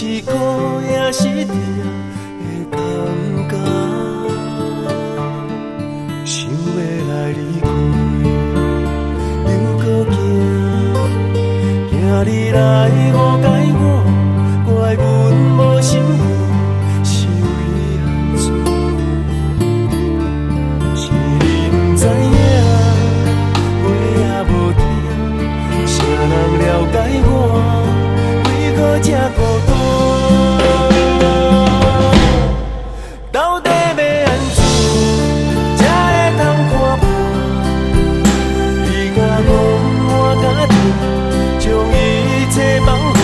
是苦也是甜的感觉，想要来离开，又搁惊，惊你来误解我，怪阮无心肝，是为安怎？是你不知影，话也无听，啥人了解我？为何这孤单？到底要安怎才会通看破？你甲我甲你，将一切放予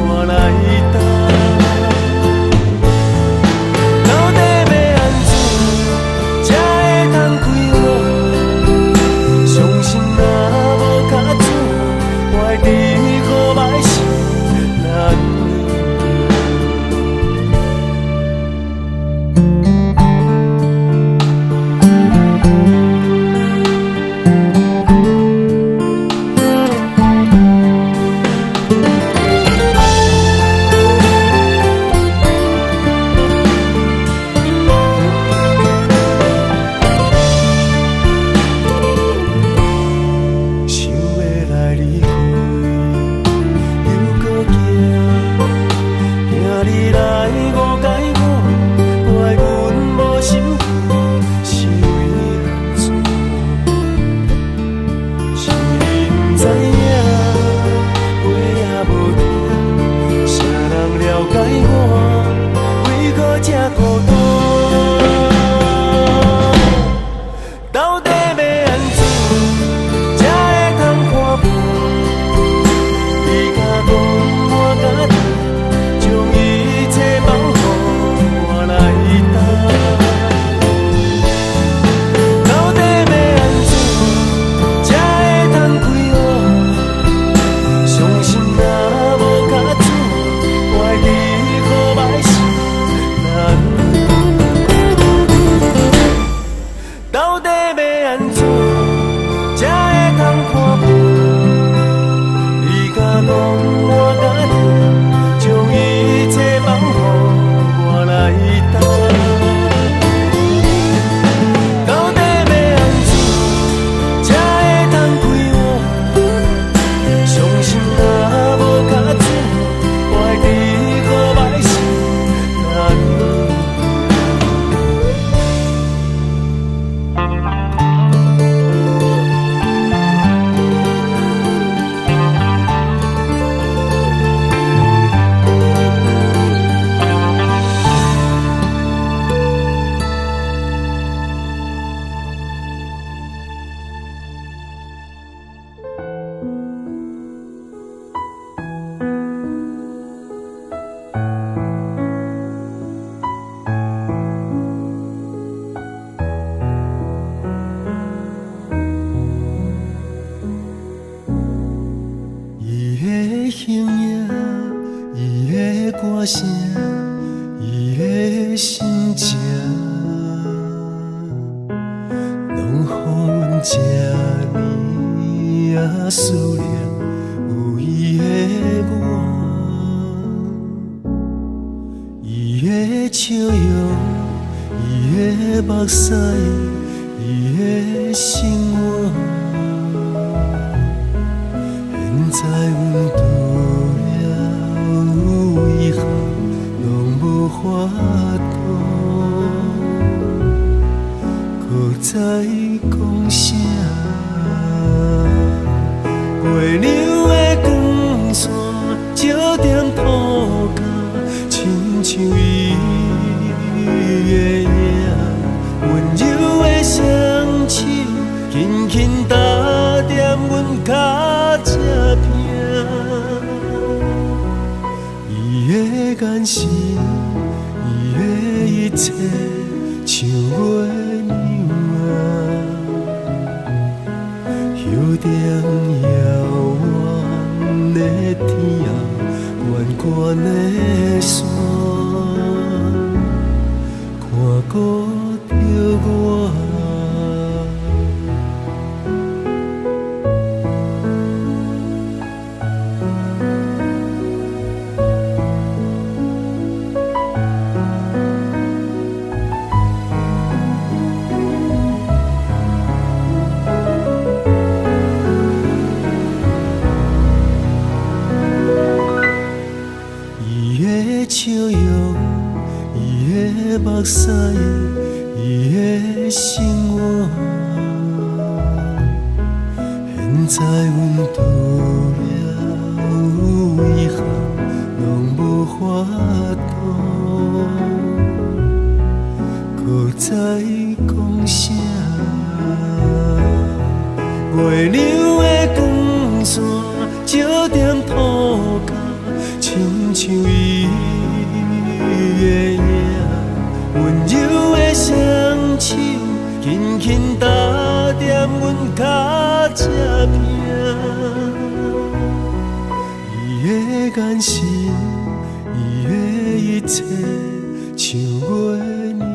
我来担。到底要安怎才会通开我？伤心若无卡住，我的好歹是难。歌声，伊的心情，拢予阮这呢啊思念，有伊的我，伊的笑容，伊的目屎，伊的生活。现在阮拄了遗憾，拢无法度，搁再讲啥？月亮的光线照点土甲，亲像伊的影，温柔的双手轻轻打点阮脚这片。伊的眼神，伊的一切，像月亮啊，有点遥远的天啊，远远的山，看顾着我。伊的笑容，伊的目屎，伊的生活。现在阮除了遗憾，拢无法度，搁再讲啥？月亮的光线照点土角，亲像伊的影，温柔的双手轻轻打点阮脚这边。伊的眼神，伊的一切，像月亮。